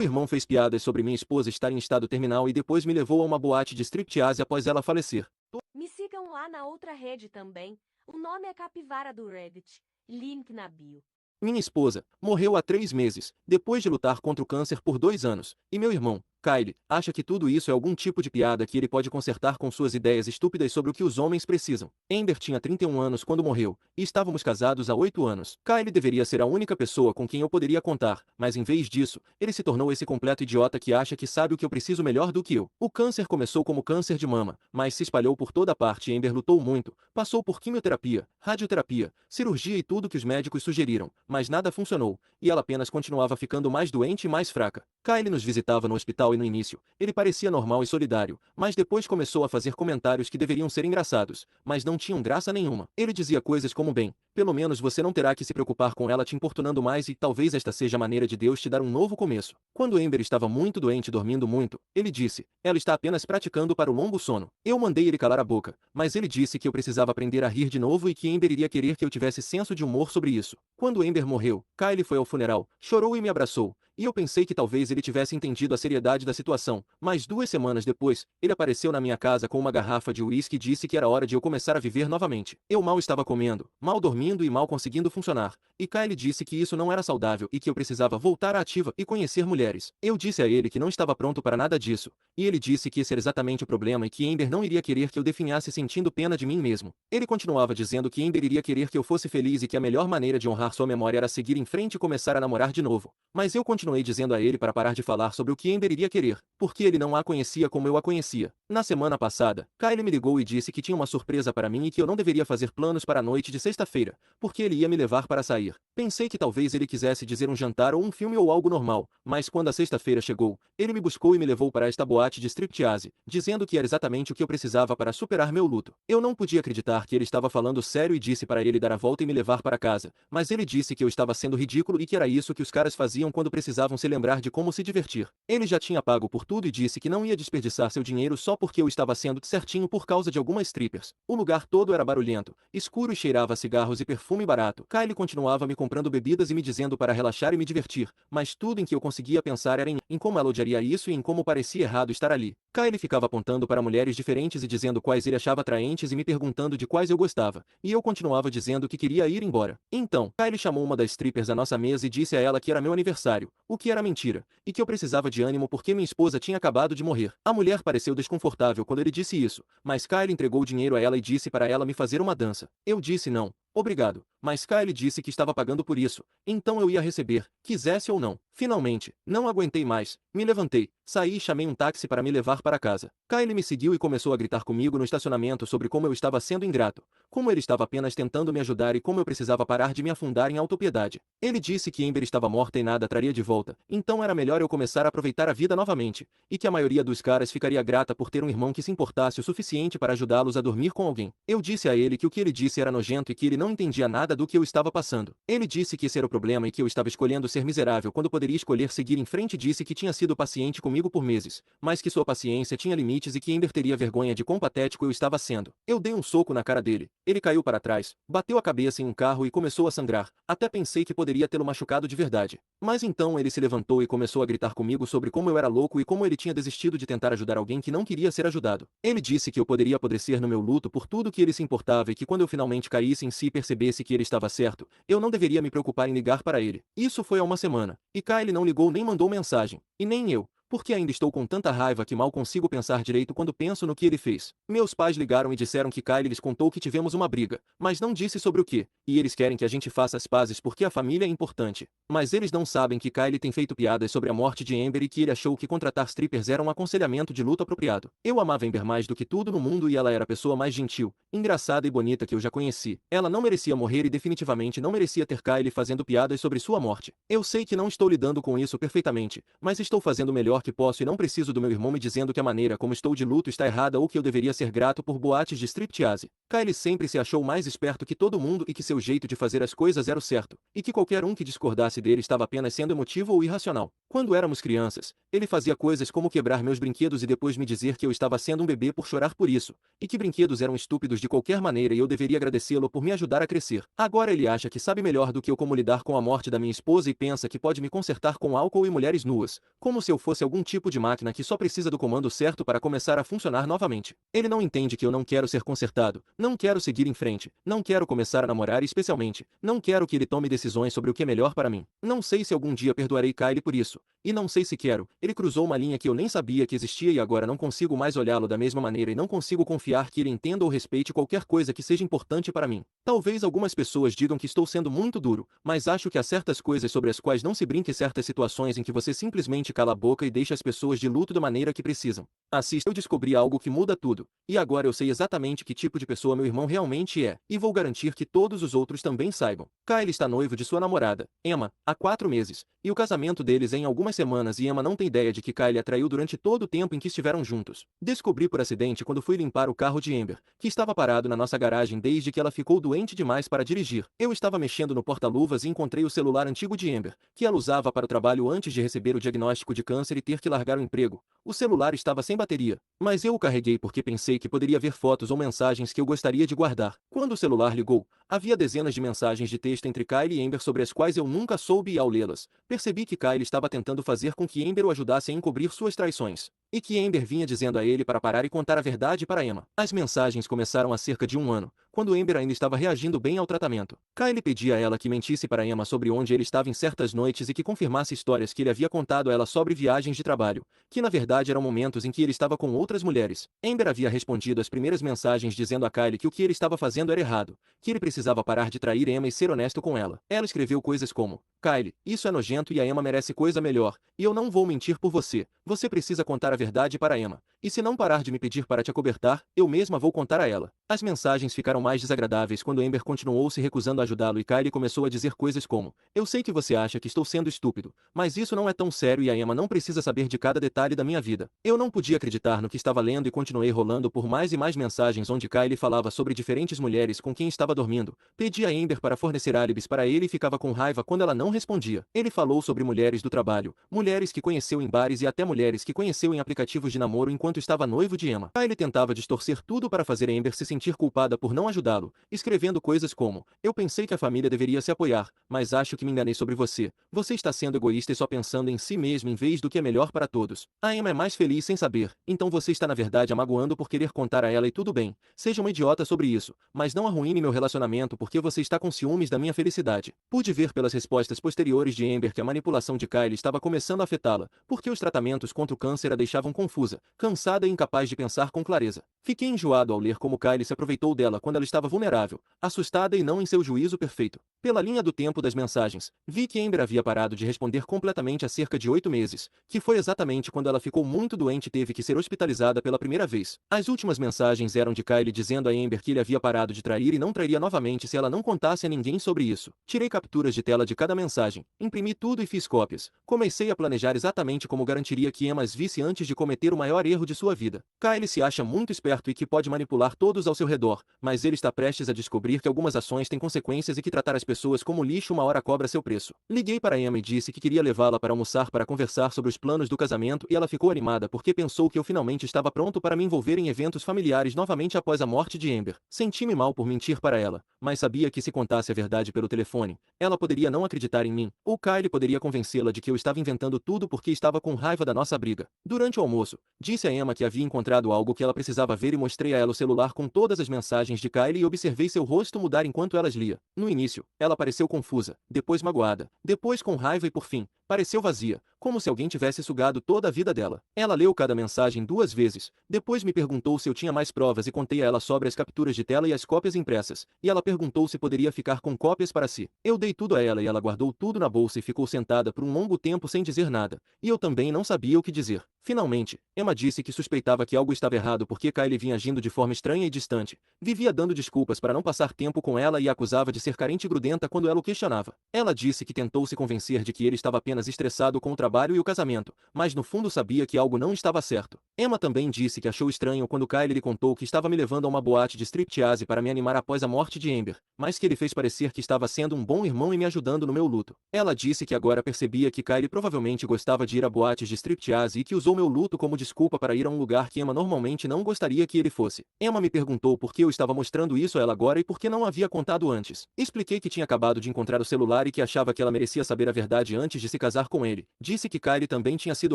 Meu irmão fez piadas sobre minha esposa estar em estado terminal e depois me levou a uma boate de striptease após ela falecer. Me sigam lá na outra rede também. O nome é Capivara do Reddit. Link na bio. Minha esposa morreu há 3 meses, depois de lutar contra o câncer por 2 anos, e meu irmão, Kyle, acha que tudo isso é algum tipo de piada que ele pode consertar com suas ideias estúpidas sobre o que os homens precisam. Amber tinha 31 anos quando morreu, e estávamos casados há 8 anos. Kyle deveria ser a única pessoa com quem eu poderia contar, mas em vez disso, ele se tornou esse completo idiota que acha que sabe o que eu preciso melhor do que eu. O câncer começou como câncer de mama, mas se espalhou por toda parte e Amber lutou muito, passou por quimioterapia, radioterapia, cirurgia e tudo que os médicos sugeriram, mas nada funcionou, e ela apenas continuava ficando mais doente e mais fraca. Kyle nos visitava no hospital e no início, ele parecia normal e solidário, mas depois começou a fazer comentários que deveriam ser engraçados, mas não tinham graça nenhuma. Ele dizia coisas como bem, pelo menos você não terá que se preocupar com ela te importunando mais e talvez esta seja a maneira de Deus te dar um novo começo. Quando Amber estava muito doente e dormindo muito, ele disse, ela está apenas praticando para o longo sono. Eu mandei ele calar a boca, mas ele disse que eu precisava aprender a rir de novo e que Amber iria querer que eu tivesse senso de humor sobre isso. Quando Amber morreu, Kyle foi ao funeral, chorou e me abraçou, e eu pensei que talvez ele tivesse entendido a seriedade da situação, mas 2 semanas depois, ele apareceu na minha casa com uma garrafa de uísque e disse que era hora de eu começar a viver novamente. Eu mal estava comendo, mal dormindo e mal conseguindo funcionar, e Kyle disse que isso não era saudável e que eu precisava voltar à ativa e conhecer mulheres. Eu disse a ele que não estava pronto para nada disso, e ele disse que esse era exatamente o problema e que Amber não iria querer que eu definhasse sentindo pena de mim mesmo. Ele continuava dizendo que Amber iria querer que eu fosse feliz e que a melhor maneira de honrar sua memória era seguir em frente e começar a namorar de novo. Mas eu continuei dizendo a ele para parar de falar sobre o que Amber iria querer, porque ele não a conhecia como eu a conhecia. Na semana passada, Kyle me ligou e disse que tinha uma surpresa para mim e que eu não deveria fazer planos para a noite de sexta-feira, porque ele ia me levar para sair. Pensei que talvez ele quisesse dizer um jantar ou um filme ou algo normal, mas quando a sexta-feira chegou, ele me buscou e me levou para esta boate de striptease, dizendo que era exatamente o que eu precisava para superar meu luto. Eu não podia acreditar que ele estava falando sério e disse para ele dar a volta e me levar para casa, mas ele disse que eu estava sendo ridículo e que era isso que os caras faziam quando precisavam se lembrar de como se divertir. Ele já tinha pago por tudo e disse que não ia desperdiçar seu dinheiro só porque eu estava sendo certinho por causa de algumas strippers. O lugar todo era barulhento, escuro e cheirava a cigarros e perfume barato. Kyle continuava me comprando bebidas e me dizendo para relaxar e me divertir, mas tudo em que eu conseguia pensar era em como ela odiaria isso e em como parecia errado estar ali. Kyle ficava apontando para mulheres diferentes e dizendo quais ele achava atraentes e me perguntando de quais eu gostava, e eu continuava dizendo que queria ir embora. Então, Kyle chamou uma das strippers à nossa mesa e disse a ela que era meu aniversário, o que era mentira, e que eu precisava de ânimo porque minha esposa tinha acabado de morrer. A mulher pareceu desconfortável quando ele disse isso, mas Kyle entregou o dinheiro a ela e disse para ela me fazer uma dança. Eu disse não. Obrigado, mas Kyle disse que estava pagando por isso, então eu ia receber, quisesse ou não. Finalmente, não aguentei mais, me levantei, saí e chamei um táxi para me levar para casa. Kyle me seguiu e começou a gritar comigo no estacionamento sobre como eu estava sendo ingrato, como ele estava apenas tentando me ajudar e como eu precisava parar de me afundar em autopiedade. Ele disse que Amber estava morta e nada traria de volta, então era melhor eu começar a aproveitar a vida novamente, e que a maioria dos caras ficaria grata por ter um irmão que se importasse o suficiente para ajudá-los a dormir com alguém. Eu disse a ele que o que ele disse era nojento e que ele não entendia nada do que eu estava passando. Ele disse que esse era o problema e que eu estava escolhendo ser miserável quando poderia escolher seguir em frente e disse que tinha sido paciente comigo por meses, mas que sua paciência tinha limites e que Amber teria vergonha de quão patético eu estava sendo. Eu dei um soco na cara dele. Ele caiu para trás, bateu a cabeça em um carro e começou a sangrar. Até pensei que poderia tê-lo machucado de verdade. Mas então ele se levantou e começou a gritar comigo sobre como eu era louco e como ele tinha desistido de tentar ajudar alguém que não queria ser ajudado. Ele disse que eu poderia apodrecer no meu luto por tudo que ele se importava e que quando eu finalmente caísse em si e percebesse que ele estava certo, eu não deveria me preocupar em ligar para ele. Isso foi há uma semana. E Kyle não ligou nem mandou mensagem. E nem eu. Porque ainda estou com tanta raiva que mal consigo pensar direito quando penso no que ele fez. Meus pais ligaram e disseram que Kyle lhes contou que tivemos uma briga, mas não disse sobre o que, e eles querem que a gente faça as pazes porque a família é importante. Mas eles não sabem que Kyle tem feito piadas sobre a morte de Amber e que ele achou que contratar strippers era um aconselhamento de luto apropriado. Eu amava Amber mais do que tudo no mundo e ela era a pessoa mais gentil, engraçada e bonita que eu já conheci. Ela não merecia morrer e definitivamente não merecia ter Kyle fazendo piadas sobre sua morte. Eu sei que não estou lidando com isso perfeitamente, mas estou fazendo o melhor que posso e não preciso do meu irmão me dizendo que a maneira como estou de luto está errada ou que eu deveria ser grato por boates de striptease. Kyle sempre se achou mais esperto que todo mundo e que seu jeito de fazer as coisas era o certo, e que qualquer um que discordasse dele estava apenas sendo emotivo ou irracional. Quando éramos crianças, Ele fazia coisas como quebrar meus brinquedos e depois me dizer que eu estava sendo um bebê por chorar por isso, e que brinquedos eram estúpidos de qualquer maneira e eu deveria agradecê-lo por me ajudar a crescer. Agora ele acha que sabe melhor do que eu como lidar com a morte da minha esposa e pensa que pode me consertar com álcool e mulheres nuas, como se eu fosse algum tipo de máquina que só precisa do comando certo para começar a funcionar novamente. Ele não entende que eu não quero ser consertado, não quero seguir em frente, não quero começar a namorar e especialmente, não quero que ele tome decisões sobre o que é melhor para mim. Não sei se algum dia perdoarei Kylie por isso, e não sei se quero. Ele cruzou uma linha que eu nem sabia que existia e agora não consigo mais olhá-lo da mesma maneira e não consigo confiar que ele entenda ou respeite qualquer coisa que seja importante para mim. Talvez algumas pessoas digam que estou sendo muito duro, mas acho que há certas coisas sobre as quais não se brinque, certas situações em que você simplesmente cala a boca e deixa as pessoas de luto da maneira que precisam. Assista, eu descobri algo que muda tudo, e agora eu sei exatamente que tipo de pessoa meu irmão realmente é, e vou garantir que todos os outros também saibam. Kyle está noivo de sua namorada, Emma, há 4 meses, e o casamento deles é em algumas semanas e Emma não tem ideia de que Kyle a traiu durante todo o tempo em que estiveram juntos. Descobri por acidente quando fui limpar o carro de Amber, que estava parado na nossa garagem desde que ela ficou doente demais para dirigir. Eu estava mexendo no porta-luvas e encontrei o celular antigo de Amber, que ela usava para o trabalho antes de receber o diagnóstico de câncer e ter que largar o emprego. O celular estava sem bateria, mas eu o carreguei porque pensei que poderia ver fotos ou mensagens que eu gostaria de guardar. Quando o celular ligou, havia dezenas de mensagens de texto entre Kyle e Amber sobre as quais eu nunca soube, e ao lê-las, percebi que Kyle estava tentando fazer com que Amber o ajudasse a encobrir suas traições, e que Amber vinha dizendo a ele para parar e contar a verdade para Emma. As mensagens começaram há cerca de 1 ano, quando Amber ainda estava reagindo bem ao tratamento. Kyle pedia a ela que mentisse para Emma sobre onde ele estava em certas noites e que confirmasse histórias que ele havia contado a ela sobre viagens de trabalho, que na verdade eram momentos em que ele estava com outras mulheres. Amber havia respondido às primeiras mensagens dizendo a Kyle que o que ele estava fazendo era errado, que ele precisava parar de trair Emma e ser honesto com ela. Ela escreveu coisas como: Kyle, isso é nojento e a Emma merece coisa melhor, e eu não vou mentir por você. Você precisa contar a verdade para Emma. E se não parar de me pedir para te acobertar, eu mesma vou contar a ela. As mensagens ficaram mais desagradáveis quando Amber continuou se recusando a ajudá-lo e Kyle começou a dizer coisas como: eu sei que você acha que estou sendo estúpido, mas isso não é tão sério e a Emma não precisa saber de cada detalhe da minha vida. Eu não podia acreditar no que estava lendo e continuei rolando por mais e mais mensagens onde Kyle falava sobre diferentes mulheres com quem estava dormindo, pedia a Amber para fornecer álibis para ele e ficava com raiva quando ela não respondia. Ele falou sobre mulheres do trabalho, mulheres que conheceu em bares e até mulheres que conheceu em aplicativos de namoro enquanto estava noivo de Emma. Kyle tentava distorcer tudo para fazer Amber se sentir culpada por não ajudá-lo, escrevendo coisas como: eu pensei que a família deveria se apoiar, mas acho que me enganei sobre você. Você está sendo egoísta e só pensando em si mesmo em vez do que é melhor para todos. A Emma é mais feliz sem saber, então você está na verdade a magoando por querer contar a ela e tudo bem. Seja uma idiota sobre isso, mas não arruine meu relacionamento porque você está com ciúmes da minha felicidade. Pude ver pelas respostas posteriores de Amber que a manipulação de Kyle estava começando a afetá-la, porque os tratamentos contra o câncer a deixavam confusa, cansada e incapaz de pensar com clareza. Fiquei enjoado ao ler como Kyle se aproveitou dela quando ela estava vulnerável, assustada e não em seu juízo perfeito. Pela linha do tempo das mensagens, vi que Amber havia parado de responder completamente há cerca de 8 meses, que foi exatamente quando ela ficou muito doente e teve que ser hospitalizada pela primeira vez. As últimas mensagens eram de Kyle dizendo a Amber que ele havia parado de trair e não trairia novamente se ela não contasse a ninguém sobre isso. Tirei capturas de tela de cada mensagem, imprimi tudo e fiz cópias. Comecei a planejar exatamente como garantiria que Emma as visse antes de cometer o maior erro de sua vida. Kyle se acha muito esperto e que pode manipular todos ao seu redor, mas ele está prestes a descobrir que algumas ações têm consequências e que tratar as pessoas como lixo uma hora cobra seu preço. Liguei para Emma e disse que queria levá-la para almoçar para conversar sobre os planos do casamento e ela ficou animada porque pensou que eu finalmente estava pronto para me envolver em eventos familiares novamente após a morte de Amber. Senti-me mal por mentir para ela, mas sabia que se contasse a verdade pelo telefone, ela poderia não acreditar em mim, ou Kyle poderia convencê-la de que eu estava inventando tudo porque estava com raiva da nossa briga. Durante o almoço, disse a Emma que havia encontrado algo que ela precisava ver e mostrei a ela o celular com todas as mensagens de Kyle e observei seu rosto mudar enquanto elas lia. No início, ela pareceu confusa, depois magoada, depois com raiva e por fim, pareceu vazia, como se alguém tivesse sugado toda a vida dela. Ela leu cada mensagem 2 vezes, depois me perguntou se eu tinha mais provas e contei a ela sobre as capturas de tela e as cópias impressas, e ela perguntou se poderia ficar com cópias para si. Eu dei tudo a ela e ela guardou tudo na bolsa e ficou sentada por um longo tempo sem dizer nada, e eu também não sabia o que dizer. Finalmente, Emma disse que suspeitava que algo estava errado porque Kyle vinha agindo de forma estranha e distante. Vivia dando desculpas para não passar tempo com ela e a acusava de ser carente e grudenta quando ela o questionava. Ela disse que tentou se convencer de que ele estava apenas estressado com o trabalho e o casamento, mas no fundo sabia que algo não estava certo. Emma também disse que achou estranho quando Kylie lhe contou que estava me levando a uma boate de striptease para me animar após a morte de Amber, mas que ele fez parecer que estava sendo um bom irmão e me ajudando no meu luto. Ela disse que agora percebia que Kylie provavelmente gostava de ir a boates de striptease e que usou meu luto como desculpa para ir a um lugar que Emma normalmente não gostaria que ele fosse. Emma me perguntou por que eu estava mostrando isso a ela agora e por que não havia contado antes. Expliquei que tinha acabado de encontrar o celular e que achava que ela merecia saber a verdade antes de se casar com ele. Disse que Kylie também tinha sido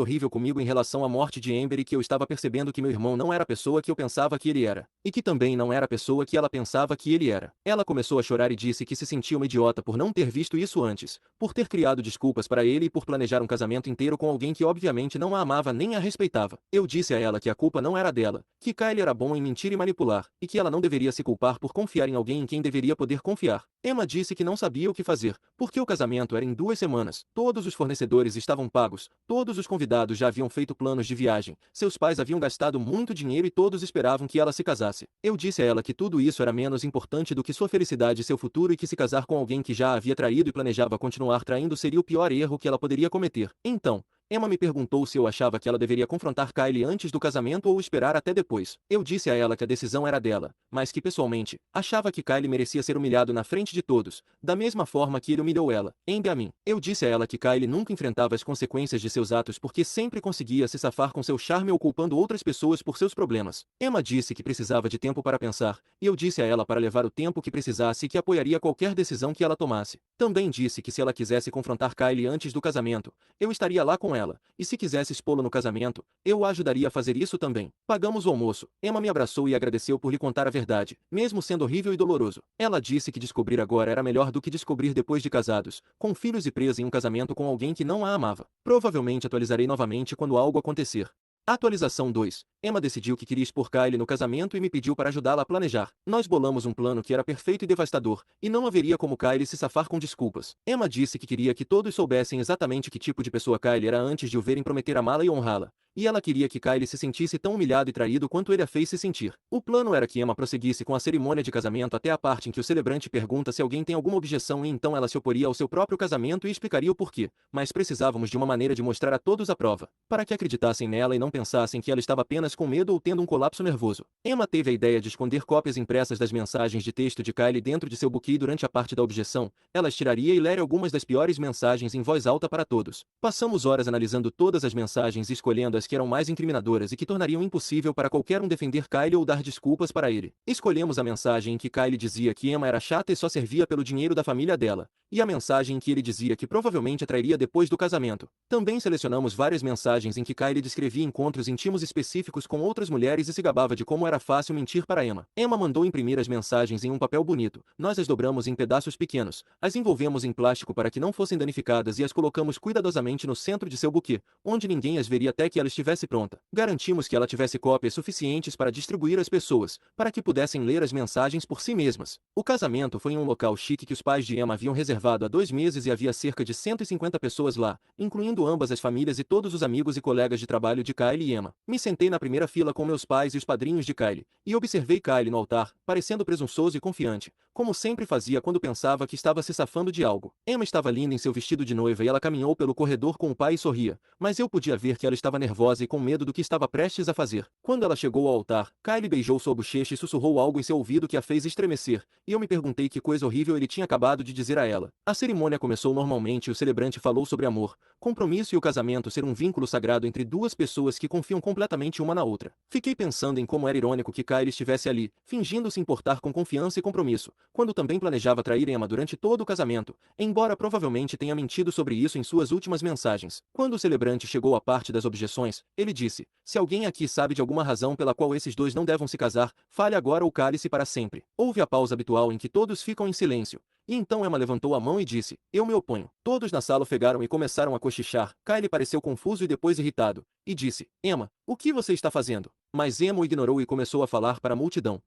horrível comigo em relação à morte de Amber e que eu estava percebendo que meu irmão não era a pessoa que eu pensava que ele era. E que também não era a pessoa que ela pensava que ele era. Ela começou a chorar e disse que se sentia uma idiota por não ter visto isso antes, por ter criado desculpas para ele e por planejar um casamento inteiro com alguém que obviamente não a amava nem a respeitava. Eu disse a ela que a culpa não era dela, que Kylie era bom em mentir e manipular, e que ela não deveria se culpar por confiar em alguém em quem deveria poder confiar. Emma disse que não sabia o que fazer, porque o casamento era em 2 semanas, todos os fornecedores estavam pagos, todos os convidados já haviam feito planos de viagem, seus pais haviam gastado muito dinheiro e todos esperavam que ela se casasse. Eu disse a ela que tudo isso era menos importante do que sua felicidade e seu futuro e que se casar com alguém que já a havia traído e planejava continuar traindo seria o pior erro que ela poderia cometer. Então, Emma me perguntou se eu achava que ela deveria confrontar Kylie antes do casamento ou esperar até depois. Eu disse a ela que a decisão era dela, mas que pessoalmente, achava que Kylie merecia ser humilhado na frente de todos, da mesma forma que ele humilhou ela, Amber a mim. Eu disse a ela que Kylie nunca enfrentava as consequências de seus atos porque sempre conseguia se safar com seu charme ou culpando outras pessoas por seus problemas. Emma disse que precisava de tempo para pensar, e eu disse a ela para levar o tempo que precisasse e que apoiaria qualquer decisão que ela tomasse. Também disse que se ela quisesse confrontar Kylie antes do casamento, eu estaria lá com ela, e se quisesse expô-lo no casamento, eu a ajudaria a fazer isso também. Pagamos o almoço. Emma me abraçou e agradeceu por lhe contar a verdade, mesmo sendo horrível e doloroso. Ela disse que descobrir agora era melhor do que descobrir depois de casados, com filhos e presa em um casamento com alguém que não a amava. Provavelmente atualizarei novamente quando algo acontecer. Atualização 2. Emma decidiu que queria expor Kylie no casamento e me pediu para ajudá-la a planejar. Nós bolamos um plano que era perfeito e devastador, e não haveria como Kylie se safar com desculpas. Emma disse que queria que todos soubessem exatamente que tipo de pessoa Kylie era antes de o verem prometer amá-la e honrá-la. E ela queria que Kylie se sentisse tão humilhado e traído quanto ele a fez se sentir. O plano era que Emma prosseguisse com a cerimônia de casamento até a parte em que o celebrante pergunta se alguém tem alguma objeção e então ela se oporia ao seu próprio casamento e explicaria o porquê. Mas precisávamos de uma maneira de mostrar a todos a prova, para que acreditassem nela e não pensassem que ela estava apenas com medo ou tendo um colapso nervoso. Emma teve a ideia de esconder cópias impressas das mensagens de texto de Kylie dentro de seu buquê durante a parte da objeção. Ela as tiraria e leria algumas das piores mensagens em voz alta para todos. Passamos horas analisando todas as mensagens e escolhendo as que eram mais incriminadoras e que tornariam impossível para qualquer um defender Kylie ou dar desculpas para ele. Escolhemos a mensagem em que Kylie dizia que Emma era chata e só servia pelo dinheiro da família dela, e a mensagem em que ele dizia que provavelmente a trairia depois do casamento. Também selecionamos várias mensagens em que Kylie descrevia encontros íntimos específicos com outras mulheres e se gabava de como era fácil mentir para Emma. Emma mandou imprimir as mensagens em um papel bonito. Nós as dobramos em pedaços pequenos, as envolvemos em plástico para que não fossem danificadas e as colocamos cuidadosamente no centro de seu buquê, onde ninguém as veria até que ela estivesse pronta. Garantimos que ela tivesse cópias suficientes para distribuir às pessoas, para que pudessem ler as mensagens por si mesmas. O casamento foi em um local chique que os pais de Emma haviam reservado há 2 meses e havia cerca de 150 pessoas lá, incluindo ambas as famílias e todos os amigos e colegas de trabalho de Kylie e Emma. Me sentei na primeira fila com meus pais e os padrinhos de Kylie, e observei Kylie no altar, parecendo presunçoso e confiante, como sempre fazia quando pensava que estava se safando de algo. Emma estava linda em seu vestido de noiva e ela caminhou pelo corredor com o pai e sorria, mas eu podia ver que ela estava nervosa e com medo do que estava prestes a fazer. Quando ela chegou ao altar, Kylie beijou sua bochecha e sussurrou algo em seu ouvido que a fez estremecer, e eu me perguntei que coisa horrível ele tinha acabado de dizer a ela. A cerimônia começou normalmente e o celebrante falou sobre amor, compromisso e o casamento ser um vínculo sagrado entre duas pessoas que confiam completamente uma na outra. Fiquei pensando em como era irônico que Kylie estivesse ali, fingindo se importar com confiança e compromisso, quando também planejava trair Emma durante todo o casamento, embora provavelmente tenha mentido sobre isso em suas últimas mensagens. Quando o celebrante chegou à parte das objeções, ele disse: se alguém aqui sabe de alguma razão pela qual esses dois não devam se casar, fale agora ou cale-se para sempre. Houve a pausa habitual em que todos ficam em silêncio. E então Emma levantou a mão e disse: eu me oponho. Todos na sala ofegaram e começaram a cochichar. Kylie pareceu confuso e depois irritado, e disse: Emma, o que você está fazendo? Mas Emma o ignorou e começou a falar para a multidão.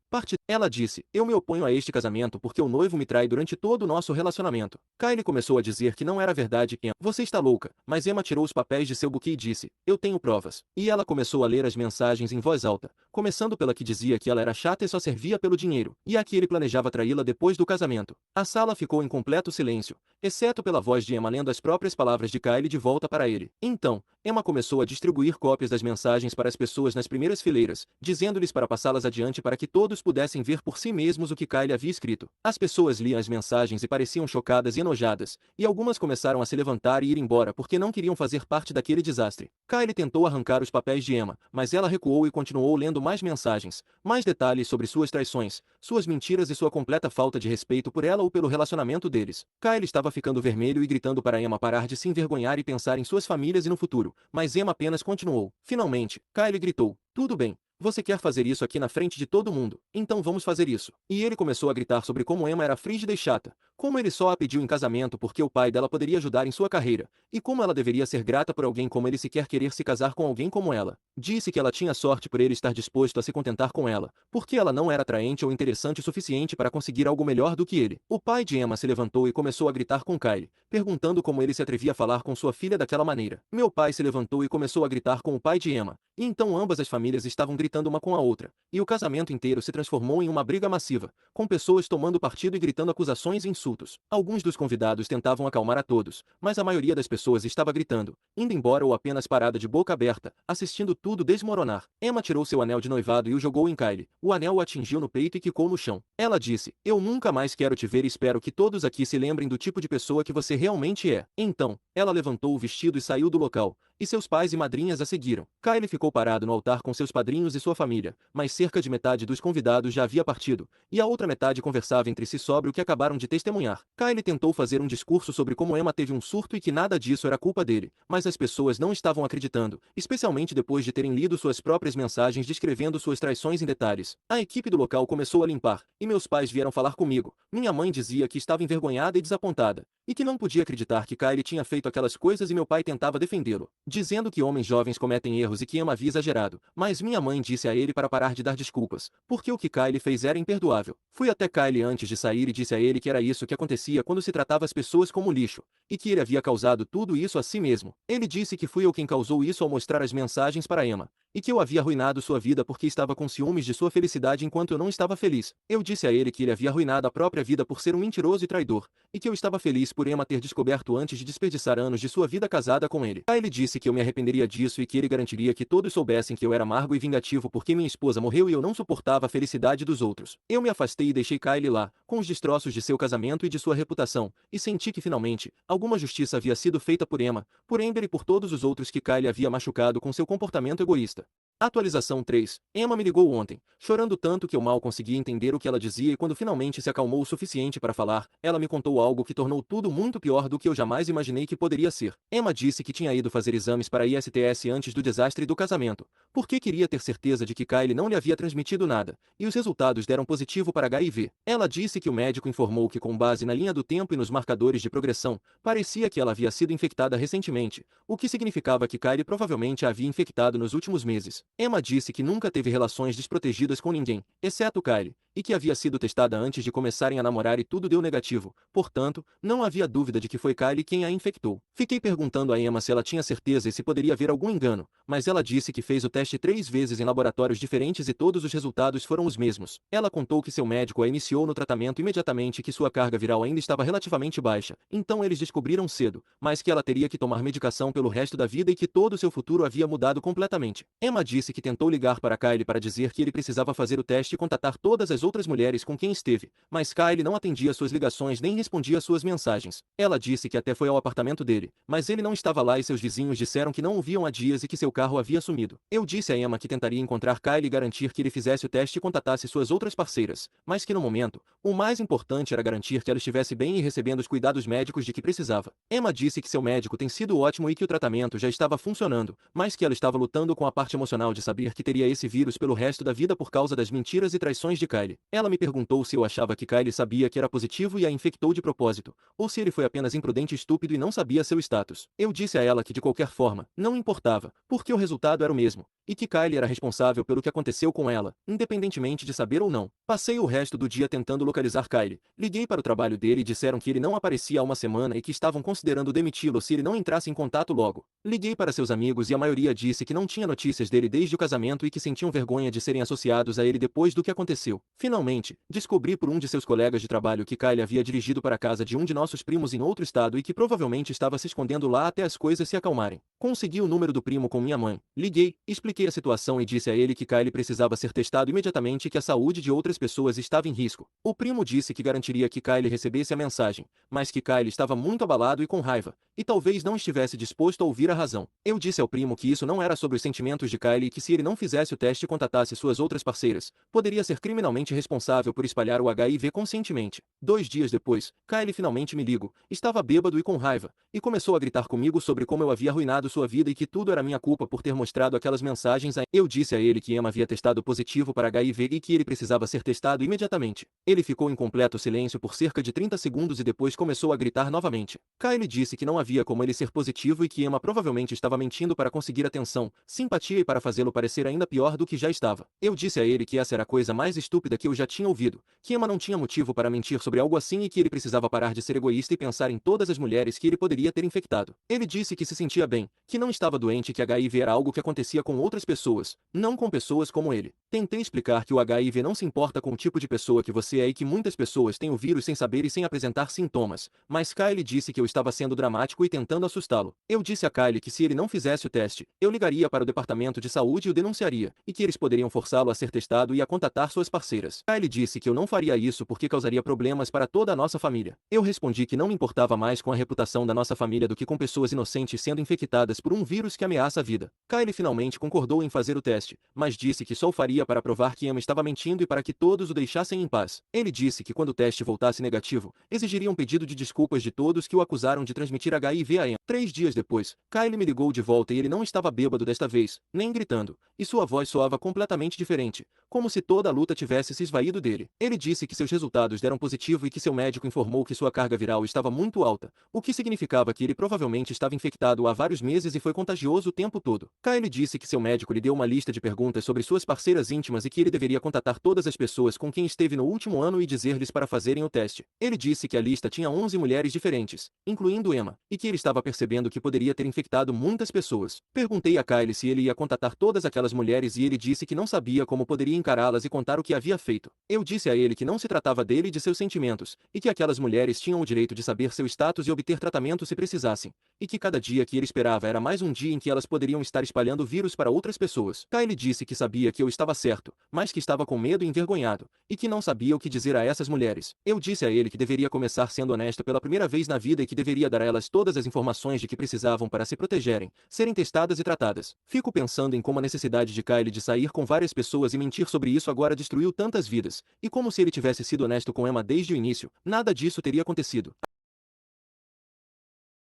Ela disse: eu me oponho a este casamento porque o noivo me trai durante todo o nosso relacionamento. Kylie começou a dizer que não era verdade. Emma: você está louca. Mas Emma tirou os papéis de seu buquê e disse: eu tenho provas. E ela começou a ler as mensagens em voz alta, começando pela que dizia que ela era chata e só servia pelo dinheiro, e a que ele planejava traí-la depois do casamento. A sala ficou em completo silêncio, exceto pela voz de Emma lendo as próprias palavras de Kylie de volta para ele. Então, Emma começou a distribuir cópias das mensagens para as pessoas nas primeiras fileiras, dizendo-lhes para passá-las adiante para que todos pudessem ver por si mesmos o que Kylie havia escrito. As pessoas liam as mensagens e pareciam chocadas e enojadas, e algumas começaram a se levantar e ir embora porque não queriam fazer parte daquele desastre. Kylie tentou arrancar os papéis de Emma, mas ela recuou e continuou lendo mais mensagens, mais detalhes sobre suas traições, suas mentiras e sua completa falta de respeito por ela ou pelo relacionamento deles. Kylie estava ficando vermelho e gritando para Emma parar de se envergonhar e pensar em suas famílias e no futuro, mas Emma apenas continuou. Finalmente, Kylie gritou: "Tudo bem. Você quer fazer isso aqui na frente de todo mundo, então vamos fazer isso." E ele começou a gritar sobre como Emma era frígida e chata, como ele só a pediu em casamento porque o pai dela poderia ajudar em sua carreira, e como ela deveria ser grata por alguém como ele sequer querer se casar com alguém como ela. Disse que ela tinha sorte por ele estar disposto a se contentar com ela, porque ela não era atraente ou interessante o suficiente para conseguir algo melhor do que ele. O pai de Emma se levantou e começou a gritar com Kylie, perguntando como ele se atrevia a falar com sua filha daquela maneira. Meu pai se levantou e começou a gritar com o pai de Emma, e então ambas as famílias estavam gritando uma com a outra, e o casamento inteiro se transformou em uma briga massiva, com pessoas tomando partido e gritando acusações e insultos. Alguns dos convidados tentavam acalmar a todos, mas a maioria das pessoas estava gritando, indo embora ou apenas parada de boca aberta, assistindo tudo desmoronar. Emma tirou seu anel de noivado e o jogou em Kylie. O anel o atingiu no peito e quicou no chão. Ela disse: "Eu nunca mais quero te ver e espero que todos aqui se lembrem do tipo de pessoa que você realmente é." Então, ela levantou o vestido e saiu do local, e seus pais e madrinhas a seguiram. Kylie ficou parado no altar com seus padrinhos e sua família, mas cerca de metade dos convidados já havia partido, e a outra metade conversava entre si sobre o que acabaram de testemunhar. Kylie tentou fazer um discurso sobre como Emma teve um surto e que nada disso era culpa dele, mas as pessoas não estavam acreditando, especialmente depois de terem lido suas próprias mensagens descrevendo suas traições em detalhes. A equipe do local começou a limpar, e meus pais vieram falar comigo. Minha mãe dizia que estava envergonhada e desapontada, e que não podia acreditar que Kylie tinha feito aquelas coisas, e meu pai tentava defendê-lo, dizendo que homens jovens cometem erros e que Emma havia exagerado, mas minha mãe disse a ele para parar de dar desculpas, porque o que Kylie fez era imperdoável. Fui até Kylie antes de sair e disse a ele que era isso que acontecia quando se tratava as pessoas como lixo, e que ele havia causado tudo isso a si mesmo. Ele disse que fui eu quem causou isso ao mostrar as mensagens para Emma, e que eu havia arruinado sua vida porque estava com ciúmes de sua felicidade enquanto eu não estava feliz. Eu disse a ele que ele havia arruinado a própria vida por ser um mentiroso e traidor, e que eu estava feliz por Emma ter descoberto antes de desperdiçar anos de sua vida casada com ele. Kylie disse que eu me arrependeria disso e que ele garantiria que todos soubessem que eu era amargo e vingativo porque minha esposa morreu e eu não suportava a felicidade dos outros. Eu me afastei e deixei Kylie lá, com os destroços de seu casamento e de sua reputação, e senti que finalmente, alguma justiça havia sido feita por Emma, por Amber e por todos os outros que Kylie havia machucado com seu comportamento egoísta. Atualização 3. Emma me ligou ontem, chorando tanto que eu mal conseguia entender o que ela dizia, e quando finalmente se acalmou o suficiente para falar, ela me contou algo que tornou tudo muito pior do que eu jamais imaginei que poderia ser. Emma disse que tinha ido fazer exames para ISTS antes do desastre do casamento, porque queria ter certeza de que Kylie não lhe havia transmitido nada, e os resultados deram positivo para HIV. Ela disse que o médico informou que, com base na linha do tempo e nos marcadores de progressão, parecia que ela havia sido infectada recentemente, o que significava que Kylie provavelmente a havia infectado nos últimos meses. Emma disse que nunca teve relações desprotegidas com ninguém, exceto Kylie, e que havia sido testada antes de começarem a namorar e tudo deu negativo, portanto, não havia dúvida de que foi Kylie quem a infectou. Fiquei perguntando a Emma se ela tinha certeza e se poderia haver algum engano, mas ela disse que fez o teste 3 vezes em laboratórios diferentes e todos os resultados foram os mesmos. Ela contou que seu médico a iniciou no tratamento imediatamente e que sua carga viral ainda estava relativamente baixa, então eles descobriram cedo, mas que ela teria que tomar medicação pelo resto da vida e que todo seu futuro havia mudado completamente. Emma disse que tentou ligar para Kylie para dizer que ele precisava fazer o teste e contatar todas as outras mulheres com quem esteve, mas Kylie não atendia suas ligações nem respondia suas mensagens. Ela disse que até foi ao apartamento dele, mas ele não estava lá e seus vizinhos disseram que não o viam há dias e que seu carro havia sumido. Eu disse a Emma que tentaria encontrar Kylie e garantir que ele fizesse o teste e contatasse suas outras parceiras, mas que no momento, o mais importante era garantir que ela estivesse bem e recebendo os cuidados médicos de que precisava. Emma disse que seu médico tem sido ótimo e que o tratamento já estava funcionando, mas que ela estava lutando com a parte emocional de saber que teria esse vírus pelo resto da vida por causa das mentiras e traições de Kylie. Ela me perguntou se eu achava que Kylie sabia que era positivo e a infectou de propósito, ou se ele foi apenas imprudente e estúpido e não sabia seu status. Eu disse a ela que de qualquer forma, não importava, porque o resultado era o mesmo, e que Kylie era responsável pelo que aconteceu com ela, independentemente de saber ou não. Passei o resto do dia tentando localizar Kylie. Liguei para o trabalho dele e disseram que ele não aparecia há uma semana e que estavam considerando demiti-lo se ele não entrasse em contato logo. Liguei para seus amigos e a maioria disse que não tinha notícias dele desde o casamento e que sentiam vergonha de serem associados a ele depois do que aconteceu. Finalmente, descobri por um de seus colegas de trabalho que Kylie havia dirigido para a casa de um de nossos primos em outro estado e que provavelmente estava se escondendo lá até as coisas se acalmarem. Consegui o número do primo com minha mãe. Liguei, expliquei a situação e disse a ele que Kylie precisava ser testado imediatamente e que a saúde de outras pessoas estava em risco. O primo disse que garantiria que Kylie recebesse a mensagem, mas que Kylie estava muito abalado e com raiva, e talvez não estivesse disposto a ouvir a razão. Eu disse ao primo que isso não era sobre os sentimentos de Kylie e que se ele não fizesse o teste e contatasse suas outras parceiras, poderia ser criminalmente responsável por espalhar o HIV conscientemente. 2 dias depois, Kylie finalmente me ligou. Estava bêbado e com raiva, e começou a gritar comigo sobre como eu havia arruinado sua vida e que tudo era minha culpa por ter mostrado aquelas mensagens a... Eu disse a ele que Emma havia testado positivo para HIV e que ele precisava ser testado imediatamente. Ele ficou em completo silêncio por cerca de 30 segundos e depois começou a gritar novamente. Kylie disse que não havia como ele ser positivo e que Emma provavelmente estava mentindo para conseguir atenção, simpatia e para fazê-lo parecer ainda pior do que já estava. Eu disse a ele que essa era a coisa mais estúpida que eu já tinha ouvido, que Emma não tinha motivo para mentir sobre algo assim e que ele precisava parar de ser egoísta e pensar em todas as mulheres que ele poderia ter infectado. Ele disse que se sentia bem, que não estava doente e que HIV era algo que acontecia com outras pessoas, não com pessoas como ele. Tentei explicar que o HIV não se importa com o tipo de pessoa que você é e que muitas pessoas têm o vírus sem saber e sem apresentar sintomas, mas Kylie disse que eu estava sendo dramático e tentando assustá-lo. Eu disse a Kylie que se ele não fizesse o teste, eu ligaria para o departamento de saúde e o denunciaria, e que eles poderiam forçá-lo a ser testado e a contatar suas parceiras. Kylie disse que eu não faria isso porque causaria problemas para toda a nossa família. Eu respondi que não me importava mais com a reputação da nossa família do que com pessoas inocentes sendo infectadas por um vírus que ameaça a vida. Kylie finalmente concordou em fazer o teste, mas disse que só o faria para provar que Emma estava mentindo e para que todos o deixassem em paz. Ele disse que quando o teste voltasse negativo, exigiria um pedido de desculpas de todos que o acusaram de transmitir HIV a Emma. 3 dias depois, Kylie me ligou de volta e ele não estava bêbado desta vez, nem gritando, e sua voz soava completamente diferente, como se toda a luta tivesse se esvaído dele. Ele disse que seus resultados deram positivo e que seu médico informou que sua carga viral estava muito alta, o que significava que ele provavelmente estava infectado há vários meses e foi contagioso o tempo todo. Kylie disse que seu médico lhe deu uma lista de perguntas sobre suas parceiras íntimas e que ele deveria contatar todas as pessoas com quem esteve no último ano e dizer-lhes para fazerem o teste. Ele disse que a lista tinha 11 mulheres diferentes, incluindo Emma, e que ele estava percebendo que poderia ter infectado muitas pessoas. Perguntei a Kylie se ele ia contatar todas aquelas mulheres e ele disse que não sabia como poderia encará-las e contar o que havia feito. Eu disse a ele que não se tratava dele e de seus sentimentos, e que aquelas mulheres tinham o direito de saber seu status e obter tratamento se precisassem, e que cada dia que ele esperava era mais um dia em que elas poderiam estar espalhando o vírus para outras pessoas. Kylie disse que sabia que eu estava certo, mas que estava com medo e envergonhado, e que não sabia o que dizer a essas mulheres. Eu disse a ele que deveria começar sendo honesto pela primeira vez na vida e que deveria dar a elas todas as informações de que precisavam para se protegerem, serem testadas e tratadas. Fico pensando em como a necessidade de Kylie de sair com várias pessoas e mentir sobre isso agora destruiu tantas vidas, e como se ele tivesse sido honesto com Emma desde o início, nada disso teria acontecido.